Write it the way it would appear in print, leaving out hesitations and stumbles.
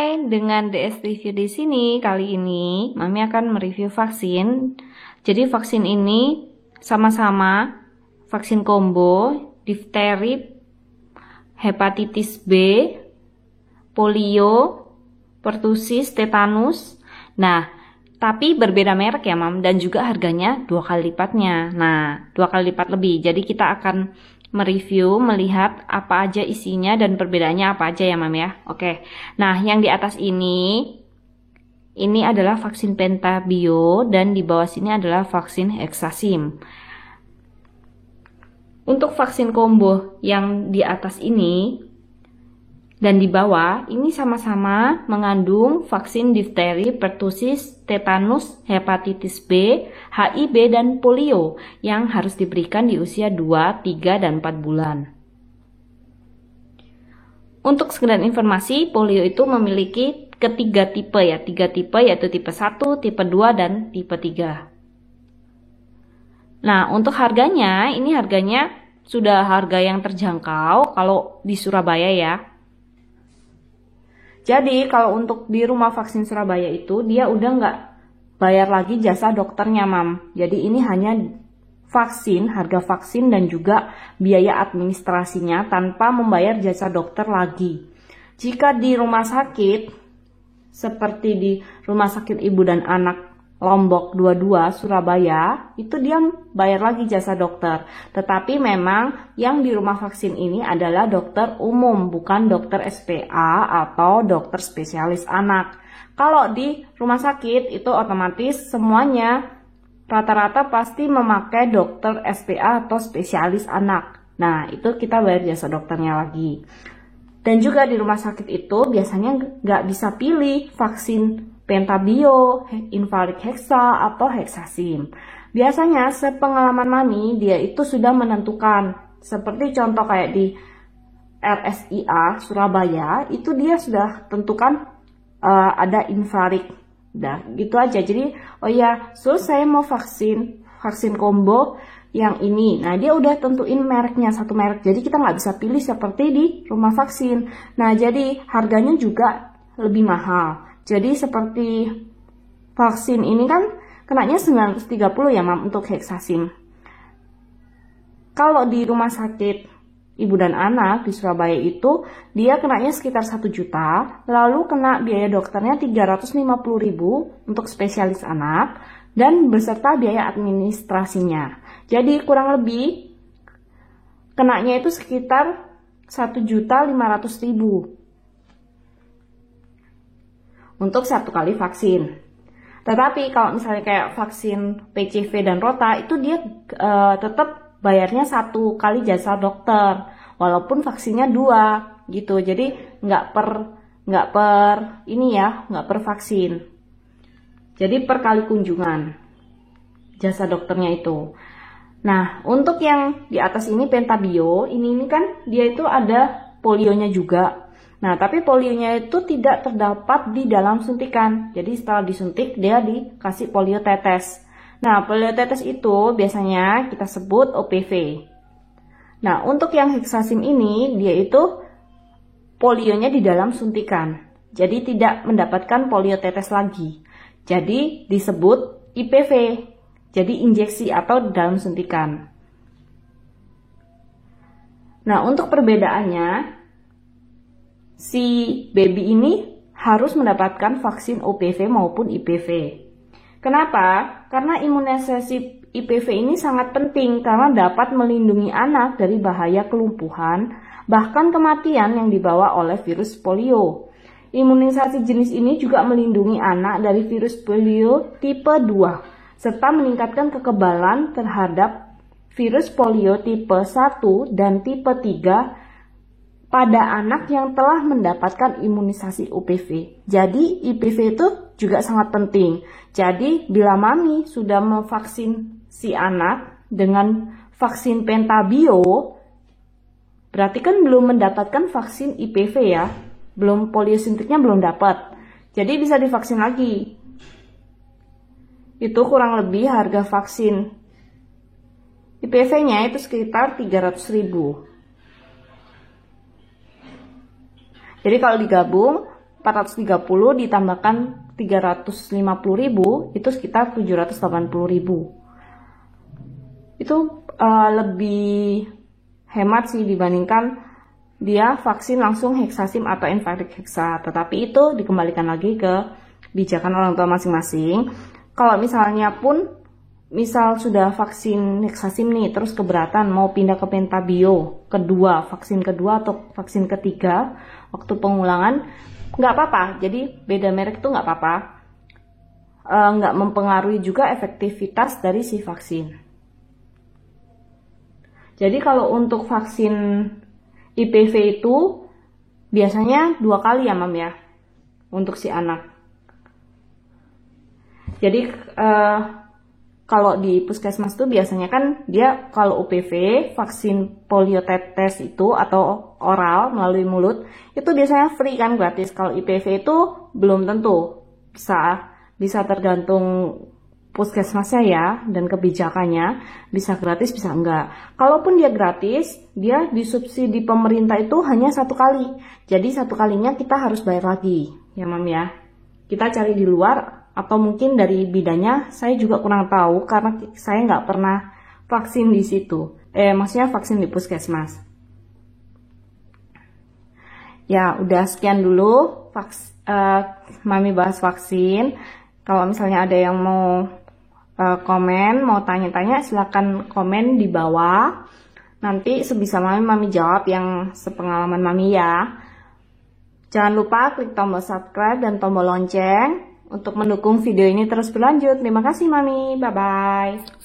Hai, dengan DS Review di sini. Kali ini Mami akan mereview vaksin. Jadi vaksin ini sama-sama vaksin combo, difteri, hepatitis B, polio, pertusis, tetanus. Nah, tapi berbeda merek ya, Mam, dan juga harganya 2 kali lipatnya. Nah, 2 kali lipat lebih. Jadi kita akan mereview, melihat apa aja isinya dan perbedaannya apa aja ya, Mam ya. Oke. Nah, yang di atas ini adalah vaksin Pentabio dan di bawah sini adalah vaksin Hexasim. Untuk vaksin combo yang di atas ini dan di bawah ini sama-sama mengandung vaksin difteri, pertusis, tetanus, hepatitis B, HIV, dan polio yang harus diberikan di usia 2, 3, dan 4 bulan. Untuk sekedar informasi, polio itu memiliki ketiga tipe ya, 3 tipe yaitu tipe 1, tipe 2, dan tipe 3. Nah, untuk harganya, ini harganya sudah harga yang terjangkau kalau di Surabaya ya. Jadi kalau untuk di rumah vaksin Surabaya itu dia udah nggak bayar lagi jasa dokternya, Mam. Jadi ini hanya vaksin, harga vaksin dan juga biaya administrasinya tanpa membayar jasa dokter lagi. Jika di rumah sakit seperti di Rumah Sakit Ibu dan Anak Lombok 22 Surabaya, itu dia bayar lagi jasa dokter. Tetapi memang yang di rumah vaksin ini adalah dokter umum, bukan dokter SPA atau dokter spesialis anak. Kalau di rumah sakit itu otomatis semuanya rata-rata pasti memakai dokter SPA atau spesialis anak. Nah, itu kita bayar jasa dokternya lagi. Dan juga di rumah sakit itu biasanya nggak bisa pilih vaksin Pentabio, Invalid Hexa, atau Hexasim. Biasanya sepengalaman Mami dia itu sudah menentukan. Seperti contoh kayak di RSIA Surabaya itu dia sudah tentukan ada Invalid. Udah gitu aja. Jadi oh ya, saya mau vaksin combo yang ini. Nah, dia udah tentuin mereknya, satu merek. Jadi kita nggak bisa pilih seperti di rumah vaksin. Nah, jadi harganya juga lebih mahal. Jadi seperti vaksin ini kan kenanya 930 ya, Mam, untuk Hexasim. Kalau di rumah sakit Ibu dan Anak di Surabaya itu dia kenanya sekitar 1 juta, lalu kena biaya dokternya 350.000 untuk spesialis anak dan beserta biaya administrasinya. Jadi kurang lebih kenanya itu sekitar 1.500.000 untuk 1 kali vaksin. Tetapi kalau misalnya kayak vaksin PCV dan Rota itu dia tetap bayarnya 1 kali jasa dokter, walaupun vaksinnya 2 gitu. Jadi nggak per vaksin. Jadi per kali kunjungan jasa dokternya itu. Nah, untuk yang di atas ini Pentabio, ini kan dia itu ada polionya juga. Nah, tapi polionya itu tidak terdapat di dalam suntikan. Jadi setelah disuntik dia dikasih polio tetes. Nah, polio tetes itu biasanya kita sebut OPV. Nah, untuk yang Hexasim ini dia itu polionya di dalam suntikan. Jadi tidak mendapatkan polio tetes lagi. Jadi disebut IPV. Jadi injeksi atau dalam suntikan. Nah, untuk perbedaannya si baby ini harus mendapatkan vaksin OPV maupun IPV. Kenapa? Karena imunisasi IPV ini sangat penting karena dapat melindungi anak dari bahaya kelumpuhan, bahkan kematian yang dibawa oleh virus polio. Imunisasi jenis ini juga melindungi anak dari virus polio tipe 2, serta meningkatkan kekebalan terhadap virus polio tipe 1 dan tipe 3 pada anak yang telah mendapatkan imunisasi OPV. Jadi IPV itu juga sangat penting. Jadi bila Mami sudah memvaksin si anak dengan vaksin Pentabio, berarti kan belum mendapatkan vaksin IPV ya. Belum polio suntiknya belum dapat. Jadi bisa divaksin lagi. Itu kurang lebih harga vaksin IPV-nya itu sekitar 300.000. Jadi kalau digabung 430 ditambahkan 350.000 itu sekitar 780.000. Itu lebih hemat sih dibandingkan dia vaksin langsung Hexasim atau Envairix Hexa. Tetapi itu dikembalikan lagi ke kebijakan orang tua masing-masing. Kalau misalnya pun misal sudah vaksin Hexasim nih terus keberatan mau pindah ke Pentabio kedua, vaksin kedua atau vaksin ketiga waktu pengulangan, nggak apa-apa. Jadi beda merek itu nggak apa-apa, nggak mempengaruhi juga efektivitas dari si vaksin. Jadi kalau untuk vaksin IPV itu biasanya 2 kali ya Mam ya untuk si anak. Jadi kalau di puskesmas itu biasanya kan dia kalau UPV vaksin poliotetes itu atau oral melalui mulut itu biasanya free kan, gratis. Kalau IPV itu belum tentu, bisa tergantung puskesmasnya ya dan kebijakannya, bisa gratis bisa enggak. Kalaupun dia gratis, dia disubsidi pemerintah itu hanya 1 kali. Jadi 1 kalinya kita harus bayar lagi ya Mam ya. Kita cari di luar atau mungkin dari bidannya, saya juga kurang tahu karena saya nggak pernah vaksin di situ. Maksudnya vaksin di puskesmas. Ya udah sekian dulu Mami bahas vaksin. Kalau misalnya ada yang mau komen, mau tanya-tanya, silakan komen di bawah. Nanti sebisa Mami jawab yang sepengalaman Mami ya. Jangan lupa klik tombol subscribe dan tombol lonceng untuk mendukung video ini terus berlanjut. Terima kasih Mami, bye-bye.